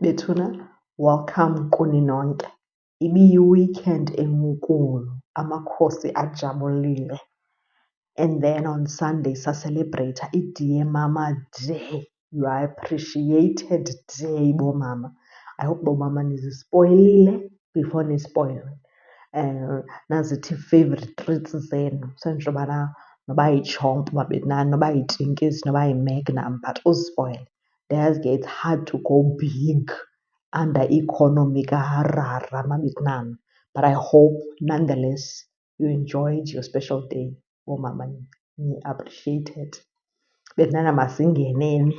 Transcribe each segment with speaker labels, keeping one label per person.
Speaker 1: Bethuna, welcome kuni nonke. Ibiyi-weekend enkulu, amakhosi ajabulile. And then on Sunday celebrate i-Dear Mama Day. You are appreciated day, bomama. I hope bomama nizispoilile before nispoilwe. Nazithi favorite treats zenu. Sentsho ubana noba yi-chomp mabetnani, noba yi-Twinkies, noba yi-Magnum, but uzispoil. There's it's hard to go big under economy kaharara mabetnani. But I hope nonetheless you enjoyed your special day. Bomama ni appreciated. Betnana masingeneni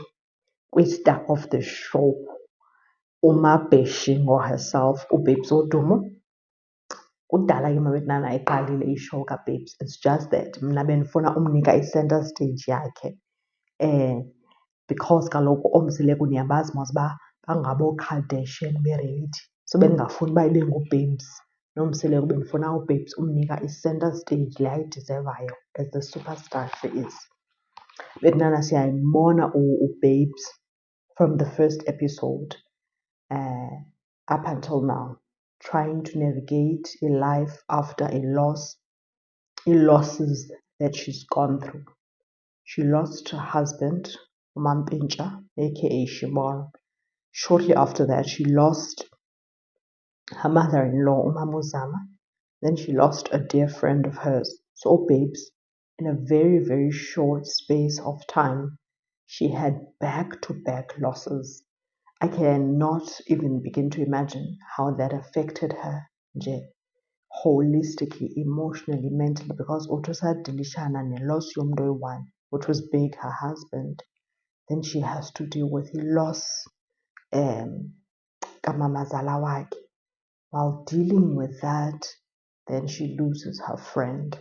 Speaker 1: kwi-star of the show. Umabheshingo herself, uBabes Wodumo. Kudala ke mabetnana ayiqalile i-show kaBabes. It's just that mna benifuna umnika i-center stage yakhe. Because kaloku omzileko niyabazi mos uba bangabo Kardashian be-reality. So bendingafuni uba ibe nguBabes. Nomsileko bendifuna uBabes umnika i-center stage le ayidizevayo as the superstar she is. Betnana siyayibona uBabes from the first episode up until now, trying to navigate a life after a loss, losses that she's gone through. She lost her husband, Mampincha, aka Shimon. Shortly after that, she lost her mother-in-law, Umamuzama. Then she lost a dear friend of hers. So, Babes, in a very, very short space of time, she had back-to-back losses. I cannot even begin to imagine how that affected her holistically, emotionally, mentally, because usadilishana ne-loss yomntu oyi-one, which was big, her husband. Then she has to deal with the loss kamamazala wakhe. While dealing with that, then she loses her friend.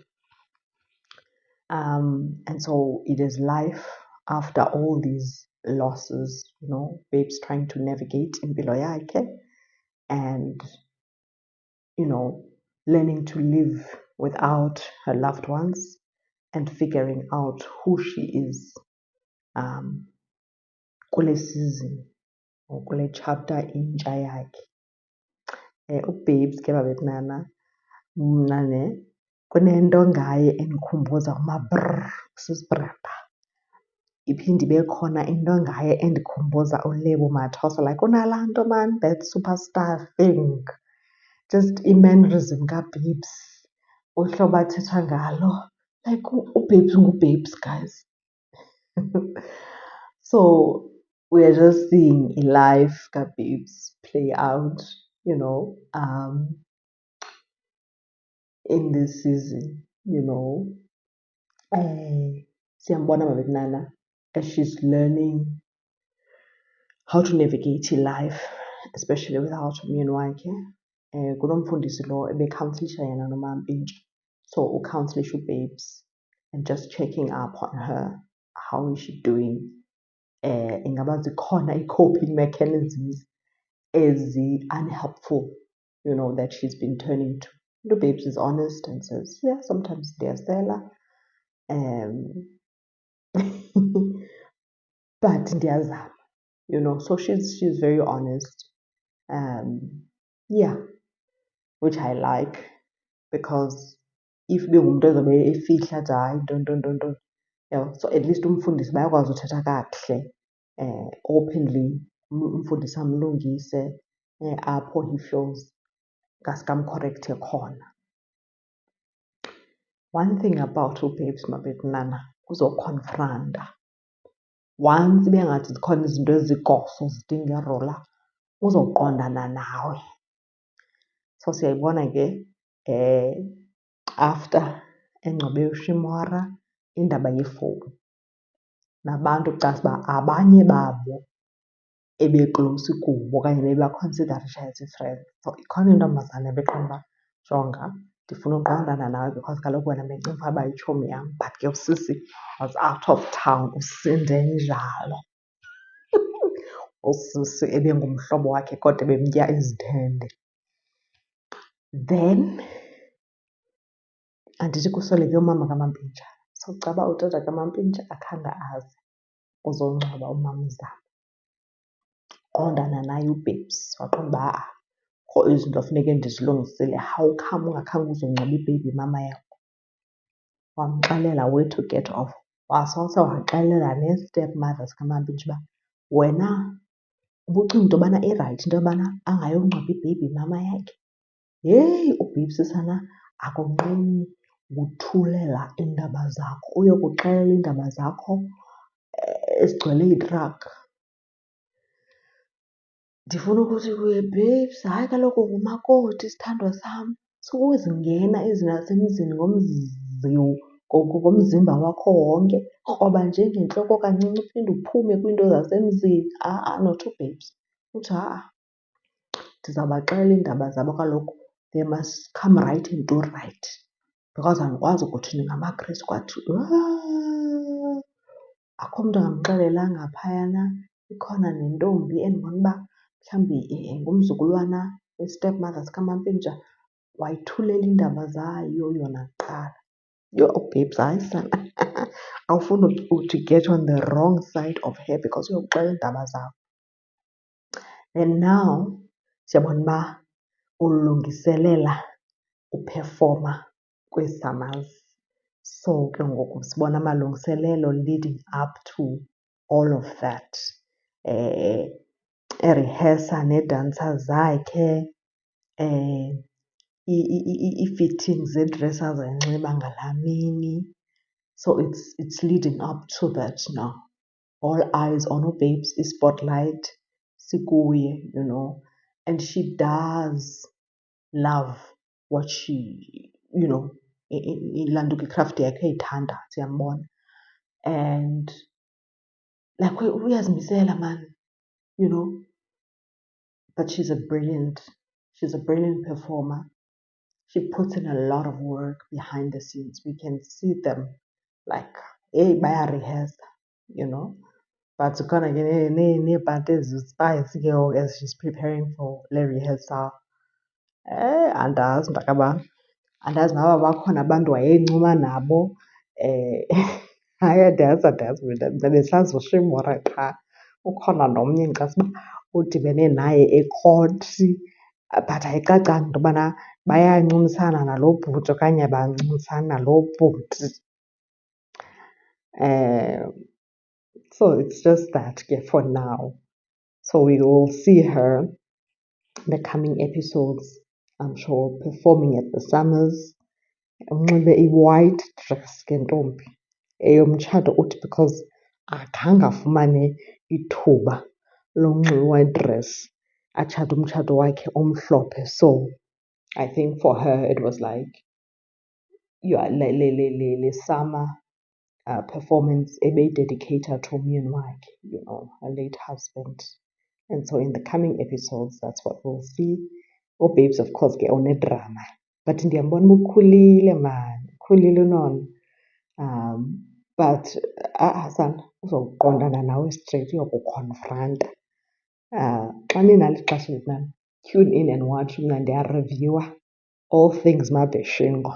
Speaker 1: And so it is life after all these losses, Babes trying to navigate impilo yakhe and, learning to live without her loved ones and figuring out who she is kule season or kule chapter intsha yakhe. UBabes ke babetnana, mna kunento ngaye endikhumbuza umabrr, sisibrabha. Iphinde ibe khona into ngaye endikhumbuza uLebo Mathosa, like unalaa nto man, that superstar thing. Just i-mannerism kaBabes, uhlobo athetha ngalo, like uBabes nguBabes, guys. So we are just seeing a life kaBabes play out, in this season, siyambona mabetnana as she's learning how to navigate life, especially without umyeni wakhe. Kunomfundisi lo ebecounselisha yena noMampintsha. So ucounselisha uBabes and just checking up on her. How is she doing? Ingaba zikhona i-coping mechanisms unhelpful, that she's been turning to. Babes is honest and says, yeah, sometimes ndiyasela. But ndiyazama, so she's very honest. Yeah, which I like, because if bengumuntu ezobe efihla athi hayi don't, so at least umfundisi bayakwazi uthetha kakuhle, openly, umfundisi amlungise apho he feels ngaskamcorrecte khona. One thing about uBabes mabetnana, uzokonfranta. Once ibe ngathi zikhona izinto ezigoso zidinga erola, uzoqondana nawe. So siyayibona ke after engcwabe uShimora, indaba yefowuni nabantu ucaza uba abanye babo ebe-close kubo okanye bebaconsiderisha as i-friends. So ikhona intombazana ebeqonda uba jonga, ndifuna uqondana nawe because kaloku wena bendicinga uba yitshomi yam, but ke usisi was out of town, usinde njalo. Usisi ebengumhlobo wakhe kodwa ebemtya izithende. Then andithi kusweleke umama kaMampintsha. So caba utata kaMampintsha akhange aze uzongcwaba umamuzala. waqondana naye ubabes waqonda uba kho izinto funeke ndizilungisile. How come ungakhange uzongcwaba ibheyibi mama yakho? Wamxelela way to get off. Wasose waxelela nee-stepmother zikaMampintsha uba wena ubucinga into yobana irayithi into yobana angayongcwaba ibheyibi mama yakhe. Heyi, ubhebisisana akonqeni ukuthulela iindaba zakho, uyokuxelela iindaba zakho ezigcwele itrakhi. Ndifuna ukuthi kuye, babes, hayi kaloku ngumakoti sithandwa sam, sukuzingena ezinasemzini ngomzimba wakho wonke, kroba njengentloko kancinci uphinde uphume kwiinto zasemzini. Not babes. Uthi ndizawubaxelela iindaba zabo kaloku they must come right into right because andikwazi ukuthi ningamaKrestu kwathi akho mntu angamxelelanga phayana. Ikhona nentombi endibona uba mhlawumbi ngumzukulwana we-stepmother zikaMampintsha, wayithulela iindaba zayo yona kuqala. Yho, babes, hayi sana awufuni to get on the wrong side of her because uyokuxelela iindaba zakho. And now siyabona uba ulungiselela uphefoma kwii-summers. So ke ngoku sibona amalungiselelo leading up to all of that. Erihesa needansa zakhe, ii-fittings zeedress azayinxiba ngalaa mini. So it's leading up to that now. All eyes on ubabes, i-spotlight sikuye, you know. And she does love what she, you know, laa nto kwi-craft yakhe uyayithanda, siyambona. And like uyazimisela man, you know. But she's a brilliant performer. She puts in a lot of work behind the scenes. We can see them like, hey, bayarihesa, you know. But khona ke neepanti ezispice ke as she's preparing for le rehearsal. Andazi mntakabam, andazi noba bakhona abantu wayencuma nabo. Hayi, andazi mina besazi uShimora qha. Ukhona nomnye endicasa uba udibene naye ekhothi but ayicacanga into yobana bayancumisana nalo bhuti okanye abancumisani nalo bhuti. So it's just that ke for now. So we will see her in the coming episodes, I'm sure, performing at the Summers. Unxibe i-white dress ke ntombi eyomtshato uthi because akhange afumane ithuba lonxiba i-white dress atshate umtshato wakhe omhlophe. So I think for her it was like le summer performance ebeyidedicata to umyeni wakhe, you know, her late husband. And so in the coming episodes, that's what we'll see. Babes, of course, ke onedrama. But ndiyambona uba ukhulile man, ukhulile unona. But sana uzoqondana nawe straight, uyokukhonfranta. Xa ninalo ixesha elinam, tune in and watch mna ndiyarevyuwa all things Mabeshingo.